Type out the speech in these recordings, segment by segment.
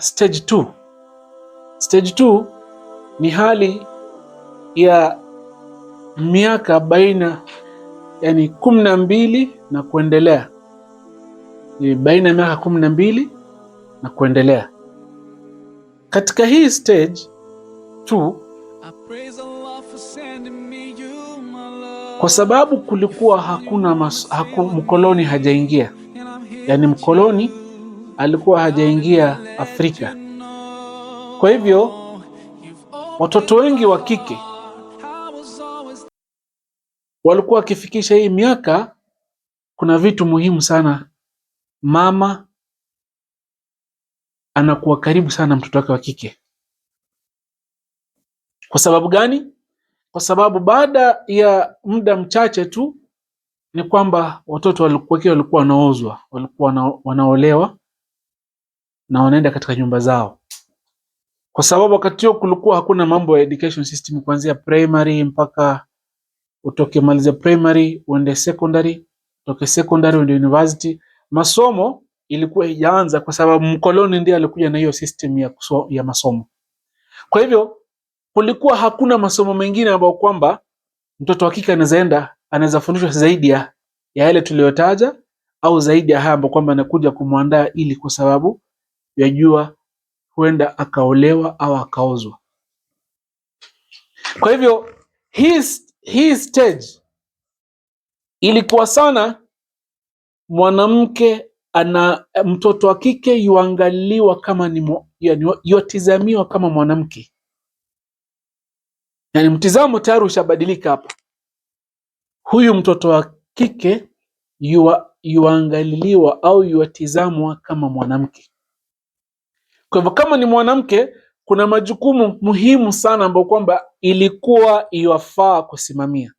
Stage 2. Stage 2 ni hali ya miaka baina, yani 12 na kuendelea. Ni baina ya miaka 12 na kuendelea. Katika hii stage 2, kwa sababu kulikuwa hakuna mkoloni hajaingia, yani mkoloni alikuwa hajaingia Afrika. Kwa hivyo watoto wengi wa kike walikuwa wakifikisha hii miaka, kuna vitu muhimu sana. Mama anakuwa karibu sana mtoto wake wa kike. Kwa sababu gani? Kwa sababu baada ya muda mchache tu ni kwamba watoto walikuwa wanaozwa, walikuwa wanaolewa na wanaenda katika nyumba zao. Kwa sababu wakati huo kulikuwa hakuna mambo ya education system, kuanzia primary mpaka utoke maliza primary uende secondary, utoke secondary uende university. Masomo ilikuwa haijaanza kwa sababu mkoloni ndiye alikuja na hiyo system ya masomo. Kwa hivyo kulikuwa hakuna masomo mengine ambayo kwamba mtoto wa kike anaweza fundishwa zaidi ya yale tuliyotaja, au zaidi ya haya ambayo kwamba anakuja kumwandaa, ili kwa sababu yajua huenda akaolewa au akaozwa. Kwa hivyo hii stage ilikuwa sana mwanamke mtoto wa kike yuangaliwa kama yatizamiwa kama mwanamke. Yani mtizamo tayari ushabadilika hapa. Huyu mtoto wa kike yuangaliliwa au yuatizamwa kama mwanamke. Kwa hivyo kama ni mwanamke, kuna majukumu muhimu sana ambayo kwamba ilikuwa iwafaa kusimamia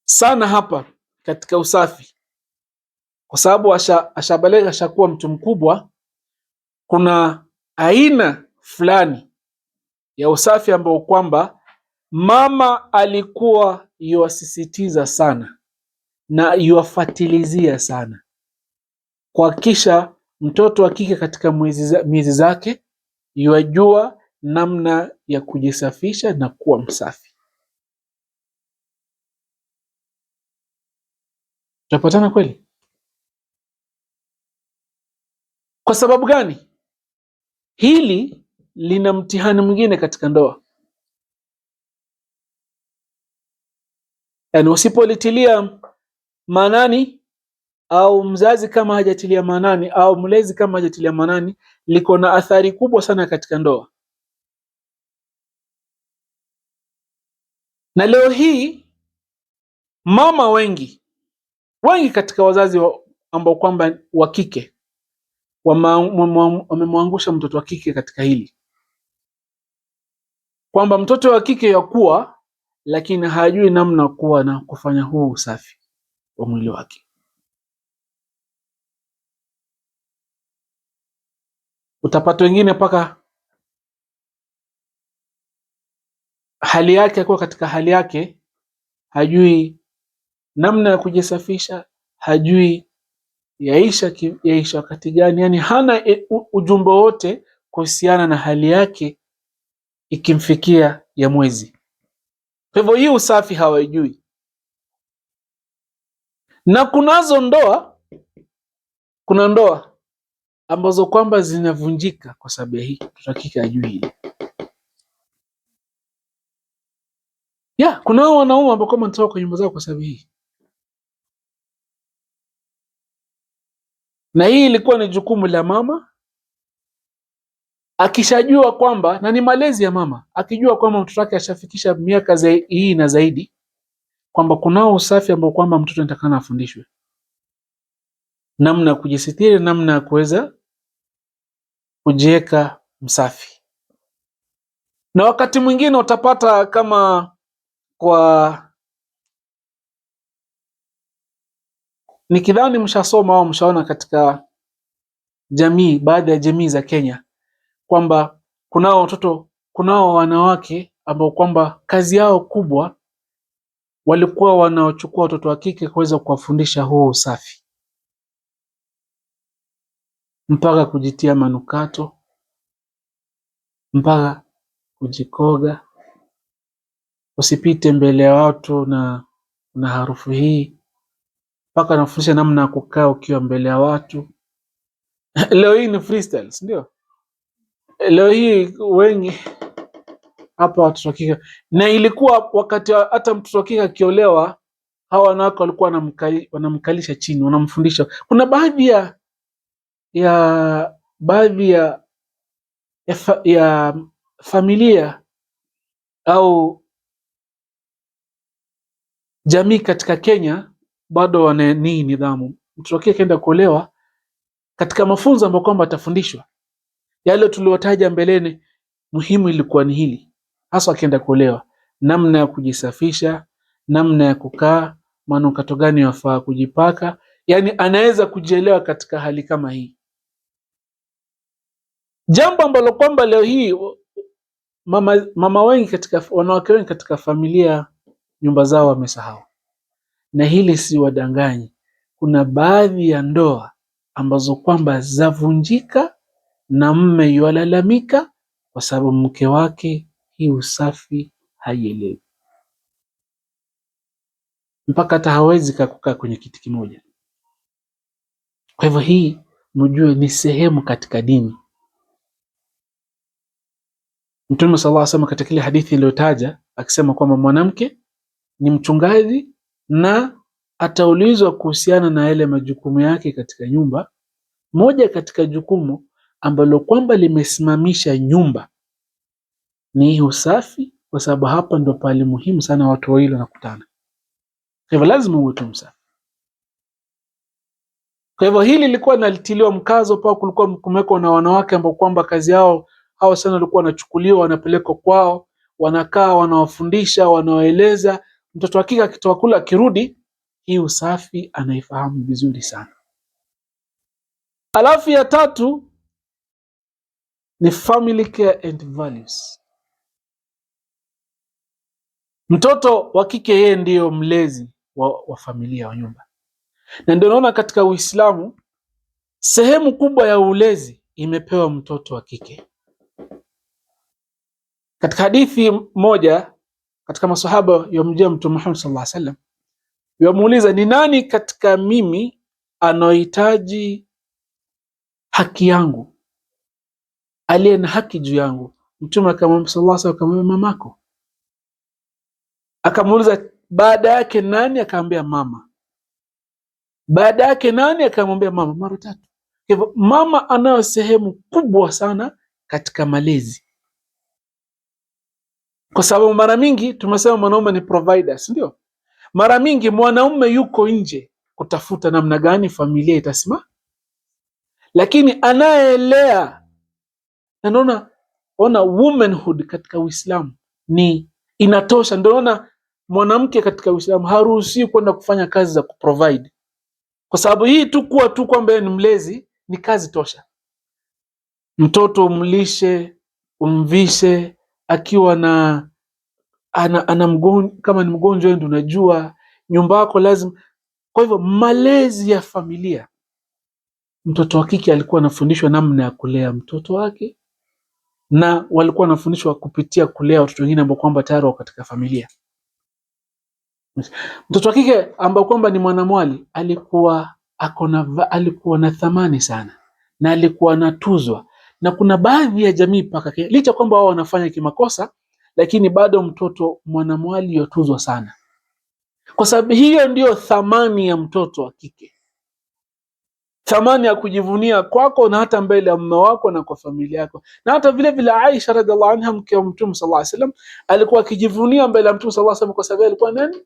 sana hapa katika usafi. Kwa sababu ashabalega, ashakuwa mtu mkubwa, kuna aina fulani ya usafi ambao kwamba mama alikuwa yuwasisitiza sana na yuwafatilizia sana, kuhakikisha mtoto wa kike katika miezi zake yuwajua namna ya kujisafisha na kuwa msafi. Tutapatana kweli? Kwa sababu gani? Hili lina mtihani mwingine katika ndoa. Yani usipolitilia maanani, au mzazi kama hajatilia maanani, au mlezi kama hajatilia maanani, liko na athari kubwa sana katika ndoa. Na leo hii mama wengi katika wazazi ambao kwamba wa kike wamemwangusha mtoto wa kike katika hili, kwamba mtoto wa kike yakuwa, lakini hajui namna kuwa na kufanya huu usafi wa mwili wake. Utapata wengine mpaka hali yake akuwa katika hali yake, hajui namna ya kujisafisha, hajui yaisha wakati gani, yani hana ujumbe wote kuhusiana na hali yake ikimfikia ya mwezi. Kwa hivyo hii usafi hawaijui. Na kuna ndoa ambazo kwamba zinavunjika kwa sababu ya hii, mtoto wa kike hajui hili. Kuna wanaume ambao kwamba wanatoka kwa nyumba zao kwa sababu hii. Na hii ilikuwa ni jukumu la mama, akishajua kwamba, na ni malezi ya mama, akijua kwamba mtoto wake ashafikisha miaka hii na zaidi, kwamba kunao usafi ambao kwamba mtoto anatakana afundishwe, namna ya kujisitiri, namna ya kuweza kujiweka msafi. Na wakati mwingine utapata kama nikidhani mshasoma au mshaona katika jamii, baadhi ya jamii za Kenya, kwamba kunao wanawake ambao kwamba kazi yao kubwa walikuwa wanaochukua watoto wa kike kuweza kuwafundisha huu usafi. mpaka kujitia manukato, mpaka kujikoga. Usipite mbele ya watu na harufu hii, mpaka nafundisha namna ya kukaa ukiwa mbele ya watu. Leo hii ni freestyles, ndio leo hii wengi hapa watoto wa kike, na ilikuwa wakati hata mtoto wa kike akiolewa, hawa wanawake walikuwa wanamkalisha chini, wanamfundisha. Kuna baadhi ya familia au jamii katika Kenya bado wana nidhamu. Mtoto wa kike akienda kuolewa, katika mafunzo ambayo kwamba atafundishwa yale tuliyotaja mbeleni, muhimu ilikuwa ni hili hasa akienda kuolewa: namna ya kujisafisha, namna ya kukaa, manukato gani yafaa kujipaka. Yani anaweza kujielewa katika hali kama hii, jambo ambalo kwamba leo hii mama wengi wanawake wengi katika familia, nyumba zao wamesahau. Na hili si wadanganyi, kuna baadhi ya ndoa ambazo kwamba zavunjika na mme yualalamika kwa sababu mke wake hii usafi haielewi, mpaka hata hawezi kukaa kwenye kiti kimoja. Kwa hivyo hii mjue ni sehemu katika dini. Mtume sallallahu alaihi wasallam katika ile hadithi iliyotaja akisema kwamba mwanamke ni mchungaji na ataulizwa kuhusiana na yale majukumu yake katika nyumba. Moja katika jukumu ambalo kwamba limesimamisha nyumba ni usafi, kwa sababu hapa ndo pale muhimu sana watu wawili wanakutana. Kwa hivyo lazima uwe tu msafi. Kwa hivyo hili lilikuwa linatiliwa mkazo, pa kulikuwa kumeko na wanawake ambao kwamba kazi yao hao sana walikuwa wanachukuliwa, wanapelekwa kwao, wanakaa, wanawafundisha, wanawaeleza. Mtoto wa kike akitoka kula akirudi, hii usafi anaifahamu vizuri sana. Alafu ya tatu ni family care and values. Mtoto wa kike yeye ndiyo mlezi wa familia, wa nyumba, na ndio naona katika Uislamu sehemu kubwa ya ulezi imepewa mtoto wa kike. Katika hadithi moja katika masahaba yamjia Mtume Muhammad sallallahu alaihi wasallam, yamuuliza ni nani katika mimi anahitaji haki yangu, aliye na haki juu yangu? Mtume akamwambia sallallahu alaihi wasallam, akamwambia mamako. Akamuuliza baada yake nani? Akamwambia mama. Baada yake nani? Akamwambia mama. Mara tatu. Hivyo mama anayo sehemu kubwa sana katika malezi, kwa sababu mara mingi tumesema mwanaume ni provider, ndio? Mara mingi mwanaume yuko nje kutafuta namna gani familia itasimama, lakini anaelea. Na naona womanhood katika Uislamu ni inatosha. Ndio naona mwanamke katika Uislamu haruhusiwi kwenda kufanya kazi za kuprovide, kwa sababu hii tu kuwa tu kwamba ni mlezi ni kazi tosha. Mtoto umlishe, umvishe, akiwa ana mgonjwa, kama ni mgonjwa ndio unajua nyumba yako lazima. Kwa hivyo malezi ya familia, mtoto wa kike alikuwa anafundishwa namna ya kulea mtoto wake, na walikuwa wanafundishwa kupitia kulea watoto wengine ambao kwamba tayari wako katika familia. Mtoto wa kike ambao kwamba ni mwanamwali alikuwa na thamani sana, na alikuwa anatuzwa. Na kuna baadhi ya jamii paka licha kwamba wao wanafanya kimakosa, lakini bado mtoto mwanamwali yatuzwa sana, kwa sababu hiyo ndio thamani ya mtoto wa kike, thamani ya kujivunia kwako na hata mbele ya mume wako na kwa familia yako. Na hata vile vile Aisha radhiallahu anha, mke wa Mtume sallallahu alaihi wasallam, alikuwa akijivunia mbele ya Mtume sallallahu alaihi wasallam kwa sababu alikuwa nani?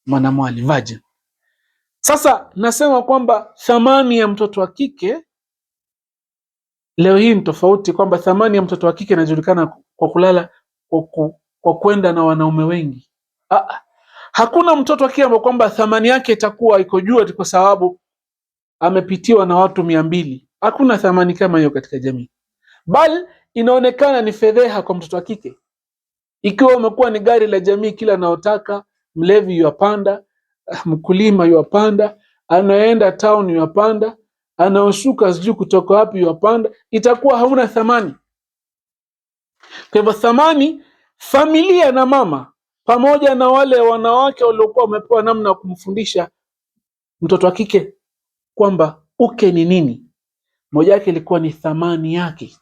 Mwanamwali, virgin. Sasa nasema kwamba thamani ya mtoto wa kike leo hii ni tofauti, kwamba thamani ya mtoto wa kike inajulikana kwa kulala, kwa kwenda na wanaume wengi. Hakuna mtoto wa kike ambaye kwamba thamani yake itakuwa iko juu kwa sababu amepitiwa na watu 200. Hakuna thamani kama hiyo katika jamii, bali inaonekana ni fedheha kwa mtoto wa kike ikiwa umekuwa ni gari la jamii, kila anaotaka, mlevi yuapanda, mkulima yuapanda, anaenda town yuapanda, anaoshuka sijui kutoka wapi wapanda, itakuwa hauna thamani. Kwa hivyo thamani, familia na mama pamoja na wale wanawake waliokuwa wamepewa namna ya kumfundisha mtoto wa kike kwamba uke ni nini, moja yake ilikuwa ni thamani yake,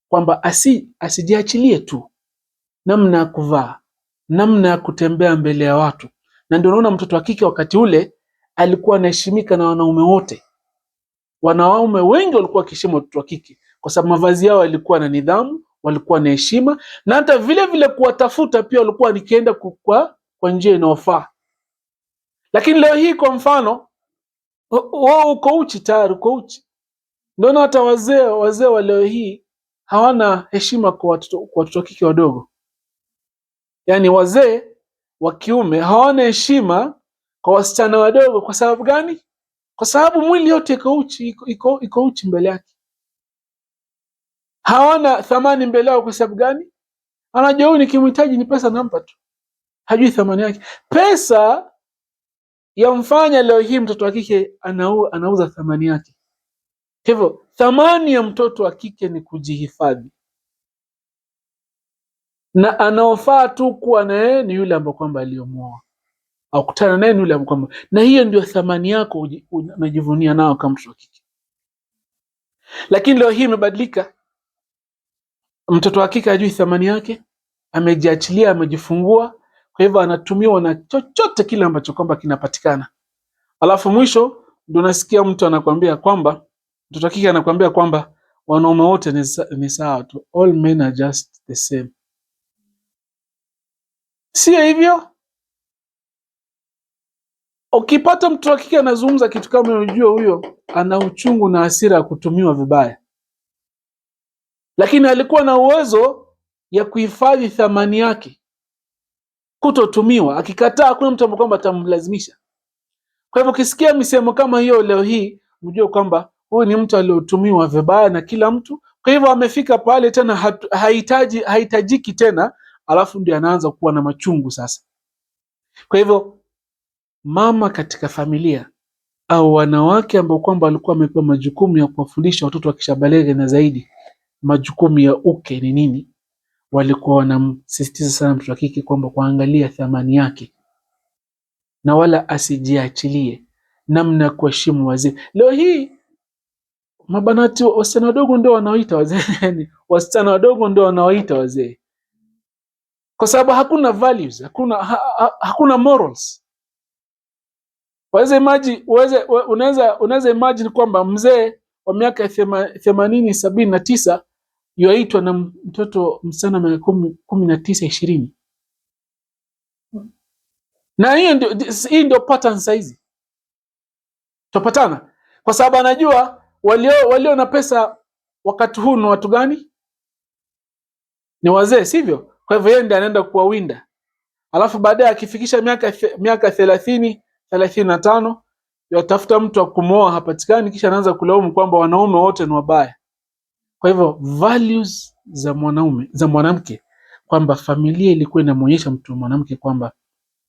kwamba asijiachilie tu, namna ya kuvaa, namna ya kutembea mbele ya watu. Na ndio unaona mtoto wa kike wakati ule alikuwa anaheshimika na wanaume wote. Wanaume wengi walikuwa wakiheshimu watoto wa kike kwa sababu mavazi yao yalikuwa na nidhamu, walikuwa na heshima, na hata vile vile kuwatafuta pia walikuwa nikienda kwa njia inayofaa. Lakini leo hii kwa mfano, wao uko uchi tayari, uko uchi. Ndio hata wazee wa leo hii hawana heshima kwa watoto wa kike wadogo. Yaani wazee wa kiume hawana heshima kwa wasichana wadogo. Kwa sababu gani? Kwa sababu mwili yote iko uchi mbele yake. Hawana thamani mbele yao. Kwa sababu gani? Anajua huyu nikimhitaji ni pesa nampa tu, hajui thamani yake. Pesa yamfanya leo hii mtoto wa kike anauza thamani yake. Hivyo thamani ya mtoto wa kike ni kujihifadhi, na anaofaa tu kuwa na yeye ni yule ambaye kwamba aliyomuoa au kutana naye ni yule ambaye kwamba, na hiyo ndio thamani yako unajivunia nao kama mtoto wa kike. Lakini leo hii imebadilika. Mtoto wa kike hajui thamani yake, amejiachilia, amejifungua, kwa hivyo anatumiwa na chochote kile ambacho kwamba kinapatikana. Alafu mwisho ndio nasikia mtu anakuambia kwamba, mtoto wa kike anakuambia kwamba wanaume wote ni sawa tu, all men are just the same. Sio hivyo. Ukipata mtoto wa kike anazungumza kitu kama, unajua huyo ana uchungu na hasira ya kutumiwa vibaya, lakini alikuwa na uwezo ya kuhifadhi thamani yake, kutotumiwa. Akikataa hakuna mtu ambaye kwamba atamlazimisha. Kwa hivyo ukisikia misemo kama hiyo leo hii, unajua kwamba huyu ni mtu aliyotumiwa vibaya na kila mtu. Kwa hivyo amefika pale tena hahitajiki tena, alafu ndio anaanza kuwa na machungu sasa. Kwa hivyo mama katika familia au wanawake ambao kwamba walikuwa wamepewa majukumu ya kuwafundisha watoto wakishabalege na zaidi majukumu ya uke ni nini, walikuwa wanamsisitiza sana mtoto wa kike kwamba kuangalia thamani yake na wala asijiachilie, namna ya kuheshimu wazee. Leo hii mabanati, wasichana wadogo ndio wanaoita wazee wasichana wadogo ndio wanaoita wazee, kwa sababu hakuna values, hakuna morals. Unaweza imagine kwamba mzee wa miaka 80 79 yuaitwa na mtoto msichana miaka 19 20. Na hii ndio pattern saizi tupatana, kwa sababu anajua walio na pesa wakati huu ni watu gani? Ni wazee, sivyo? Kwa hivyo yeye ndiye anaenda kuwawinda, alafu baadaye akifikisha miaka 30 35 yatafuta mtu wa kumwoa, hapatikani, kisha anaanza kulaumu kwamba wanaume wote ni wabaya. Kwa hivyo values za mwanamke, kwamba familia ilikuwa inamuonyesha mtu mwanamke kwamba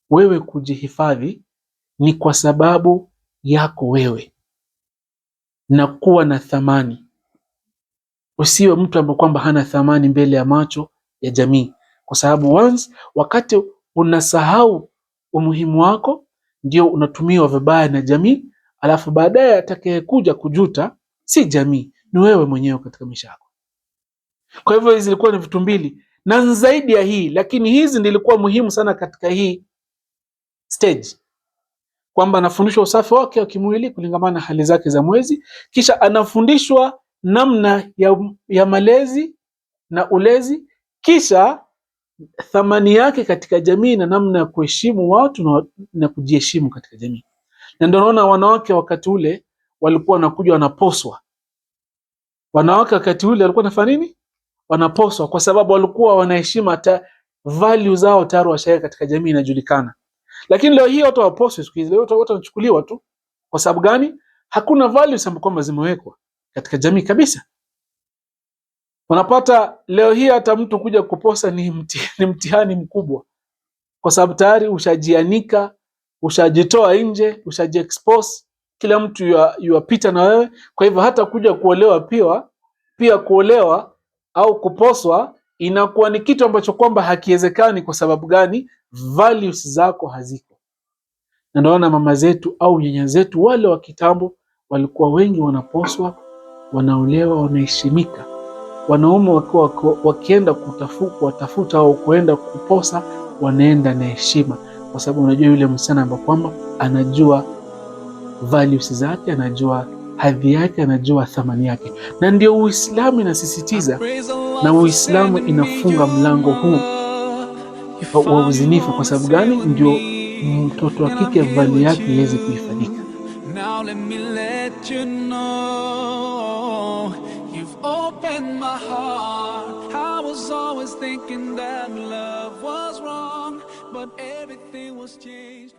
wewe kujihifadhi ni kwa sababu yako wewe, na kuwa na thamani. Usiwe mtu ambaye kwamba hana thamani mbele ya macho ya jamii, kwa sababu wakati unasahau umuhimu wako, ndio unatumiwa vibaya na jamii, alafu baadaye atakayekuja kujuta si jamii, ni wewe mwenyewe katika maisha yako. Kwa hivyo hizi zilikuwa ni vitu mbili na zaidi ya hii, lakini hizi ndilikuwa muhimu sana katika hii stage, kwamba anafundishwa usafi wake wa kimwili kulingamana na hali zake za mwezi, kisha anafundishwa namna ya malezi na ulezi, kisha thamani yake katika jamii na namna ya kuheshimu watu na kujiheshimu katika jamii. Na ndio naona wanawake wakati ule walikuwa wanakuja wanaposwa. Wanawake wakati ule walikuwa wanafanya nini? Wanaposwa, kwa sababu walikuwa wanaheshima value zao tayari washaya katika jamii inajulikana. Lakini leo hii watu hawaposwi, siku hizi leo watu wanachukuliwa tu. Kwa sababu gani? Hakuna values ambazo kwamba zimewekwa katika jamii kabisa. Unapata leo hii hata mtu kuja kuposa ni mtihani mkubwa, kwa sababu tayari ushajianika, ushajitoa nje, ushajiexpose. kila mtu yuapita na wewe. Kwa hivyo hata kuja kuolewa pia kuolewa au kuposwa inakuwa ni kitu ambacho kwamba hakiwezekani. Kwa sababu gani? Values zako haziko. Na naona mama zetu au nyanya zetu wale wa kitambo walikuwa wengi wanaposwa, wanaolewa, wanaheshimika. Wanaume wakienda kutafuta au kuenda kuposa, wanaenda na heshima, kwa sababu unajua yule msichana ambaye kwamba anajua values zake, anajua hadhi yake, anajua thamani yake. Na ndio Uislamu inasisitiza, na Uislamu inafunga mlango huu wa uzinifu. Kwa sababu gani? Ndio mtoto wa kike value yake iweze kuhifadhika. Now let me let you know, you've opened my heart. I was always thinking that love was wrong, but everything was changed.